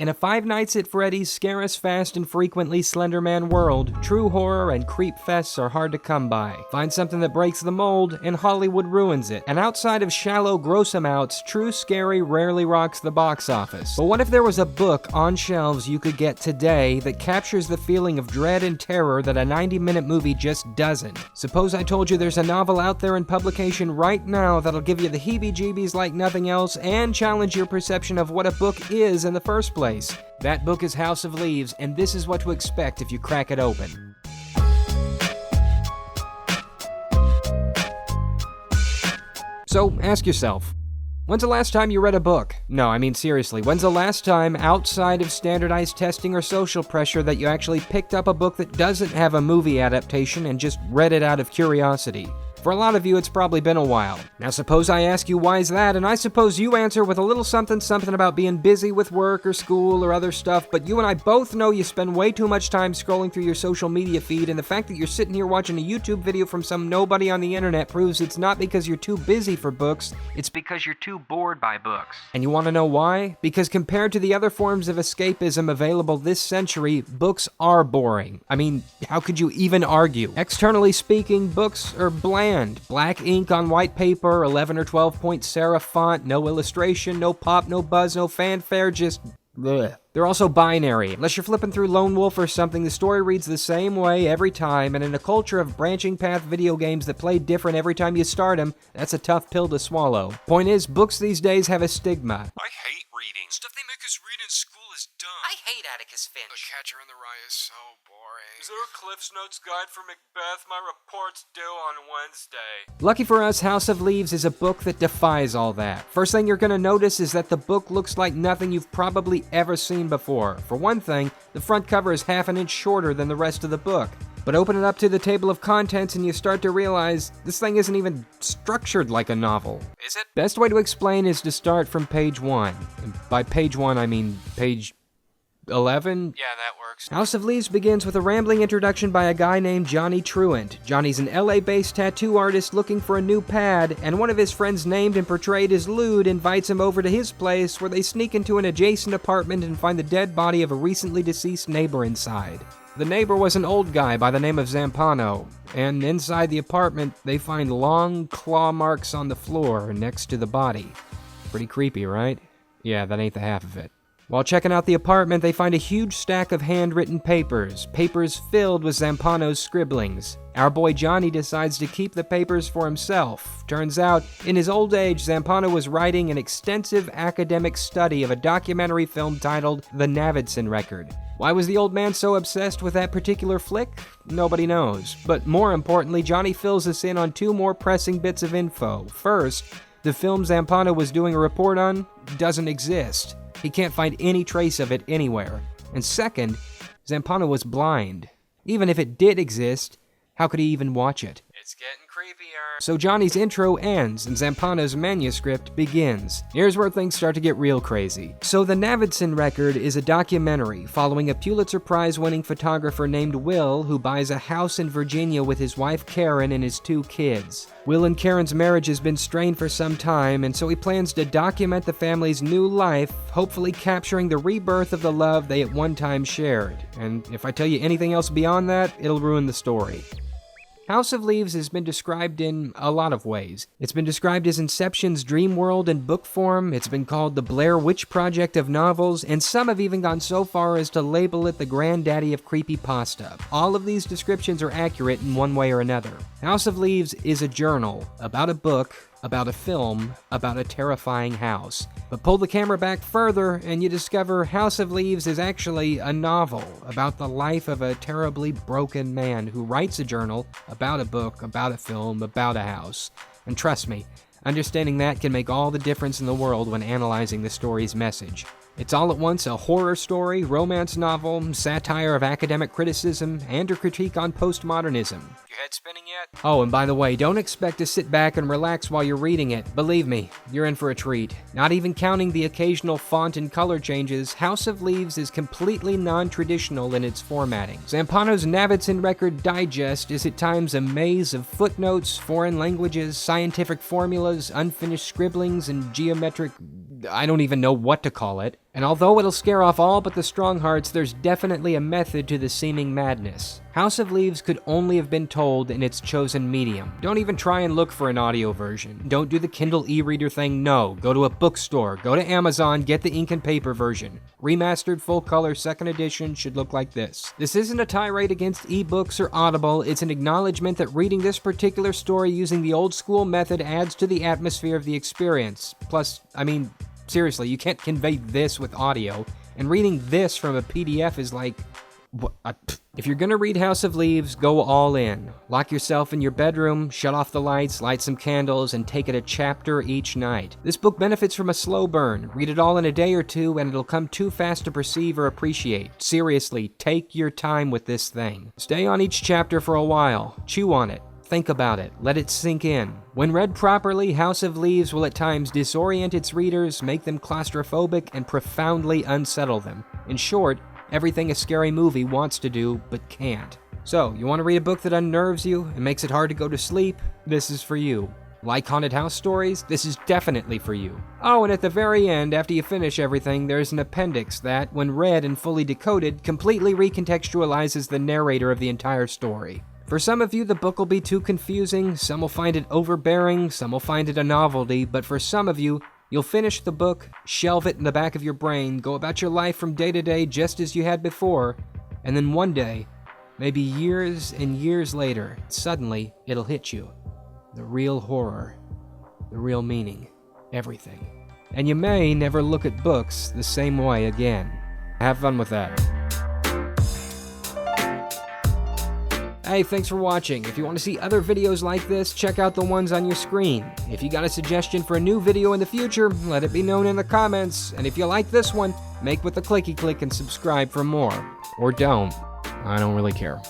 In a Five Nights at Freddy's Scariest, Fast, and Frequently Slender Man world, true horror and creep fests are hard to come by. Find something that breaks the mold, and Hollywood ruins it. And outside of shallow, gross amounts, true scary rarely rocks the box office. But what if there was a book on shelves you could get today that captures the feeling of dread and terror that a 90-minute movie just doesn't? Suppose I told you there's a novel out there in publication right now that'll give you the heebie-jeebies like nothing else and challenge your perception of what a book is in the first place. That book is House of Leaves, and this is what to expect if you crack it open. So, ask yourself, when's the last time you read a book? No, I mean seriously, when's the last time, outside of standardized testing or social pressure, that you actually picked up a book that doesn't have a movie adaptation and just read it out of curiosity? For a lot of you, it's probably been a while. Now suppose I ask you why is that, and I suppose you answer with a little something about being busy with work or school or other stuff, but you and I both know you spend way too much time scrolling through your social media feed, and the fact that you're sitting here watching a YouTube video from some nobody on the internet proves it's not because you're too busy for books, it's because you're too bored by books. And you want to know why? Because compared to the other forms of escapism available this century, books are boring. I mean, how could you even argue? Externally speaking, books are bland. Black ink on white paper, 11 or 12 point serif font, no illustration, no pop, no buzz, no fanfare, just bleh. They're also binary. Unless you're flipping through Lone Wolf or something, the story reads the same way every time, and in a culture of branching path video games that play different every time you start them, that's a tough pill to swallow. Point is, books these days have a stigma. I hate reading. Stuff they make us read in school is dumb. I hate Atticus Finch. The Catcher in the Rye is so boring. Is there a Cliff's Notes guide for Macbeth? My report's due on Wednesday. Lucky for us, House of Leaves is a book that defies all that. First thing you're gonna notice is that the book looks like nothing you've probably ever seen before. For one thing, the front cover is half an inch shorter than the rest of the book. But open it up to the table of contents and you start to realize this thing isn't even structured like a novel. Is it? Best way to explain is to start from page 1. And by page 1, I mean page 11? Yeah, that works. House of Leaves begins with a rambling introduction by a guy named Johnny Truant. Johnny's an LA-based tattoo artist looking for a new pad, and one of his friends named and portrayed as Lude invites him over to his place, where they sneak into an adjacent apartment and find the dead body of a recently deceased neighbor inside. The neighbor was an old guy by the name of Zampano, and inside the apartment they find long claw marks on the floor next to the body. Pretty creepy, right? Yeah, that ain't the half of it. While checking out the apartment, they find a huge stack of handwritten papers filled with Zampano's scribblings. Our boy Johnny decides to keep the papers for himself. Turns out, in his old age, Zampano was writing an extensive academic study of a documentary film titled The Navidson Record. Why was the old man so obsessed with that particular flick? Nobody knows. But more importantly, Johnny fills us in on two more pressing bits of info. First, the film Zampano was doing a report on doesn't exist. He can't find any trace of it anywhere. And second, Zampano was blind. Even if it did exist, how could he even watch it? It's getting creepier. So Johnny's intro ends and Zampano's manuscript begins. Here's where things start to get real crazy. So The Navidson Record is a documentary following a Pulitzer Prize-winning photographer named Will who buys a house in Virginia with his wife Karen and his 2 kids. Will and Karen's marriage has been strained for some time, and so he plans to document the family's new life, hopefully capturing the rebirth of the love they at one time shared. And if I tell you anything else beyond that, it'll ruin the story. House of Leaves has been described in a lot of ways. It's been described as Inception's dream world in book form, it's been called the Blair Witch Project of novels, and some have even gone so far as to label it the granddaddy of creepypasta. All of these descriptions are accurate in one way or another. House of Leaves is a journal about a book, about a film, about a terrifying house. But pull the camera back further and you discover House of Leaves is actually a novel about the life of a terribly broken man who writes a journal about a book, about a film, about a house. And trust me, understanding that can make all the difference in the world when analyzing the story's message. It's all at once a horror story, romance novel, satire of academic criticism, and a critique on postmodernism. Your head spinning yet? Oh, and by the way, don't expect to sit back and relax while you're reading it. Believe me, you're in for a treat. Not even counting the occasional font and color changes, House of Leaves is completely non-traditional in its formatting. Zampano's Navidson Record Digest is at times a maze of footnotes, foreign languages, scientific formulas, unfinished scribblings, and geometric... I don't even know what to call it. And although it'll scare off all but the strong hearts, there's definitely a method to the seeming madness. House of Leaves could only have been told in its chosen medium. Don't even try and look for an audio version. Don't do the Kindle e-reader thing, no. Go to a bookstore, go to Amazon, get the ink and paper version. Remastered full color 2nd edition should look like this. This isn't a tirade against ebooks or Audible, it's an acknowledgement that reading this particular story using the old school method adds to the atmosphere of the experience. Plus, I mean, seriously, you can't convey this with audio, and reading this from a PDF is like... If you're gonna read House of Leaves, go all in. Lock yourself in your bedroom, shut off the lights, light some candles, and take it a chapter each night. This book benefits from a slow burn. Read it all in a day or two, and it'll come too fast to perceive or appreciate. Seriously, take your time with this thing. Stay on each chapter for a while. Chew on it. Think about it. Let it sink in. When read properly, House of Leaves will at times disorient its readers, make them claustrophobic, and profoundly unsettle them. In short, everything a scary movie wants to do, but can't. So, you want to read a book that unnerves you and makes it hard to go to sleep? This is for you. Like haunted house stories? This is definitely for you. Oh, and at the very end, after you finish everything, there's an appendix that, when read and fully decoded, completely recontextualizes the narrator of the entire story. For some of you, the book will be too confusing, some will find it overbearing, some will find it a novelty, but for some of you, you'll finish the book, shelve it in the back of your brain, go about your life from day to day just as you had before, and then one day, maybe years and years later, suddenly it'll hit you. The real horror, the real meaning, everything. And you may never look at books the same way again. Have fun with that. Hey, thanks for watching. If you want to see other videos like this, check out the ones on your screen. If you got a suggestion for a new video in the future, let it be known in the comments. And if you like this one, make with the clicky click and subscribe for more. Or don't. I don't really care.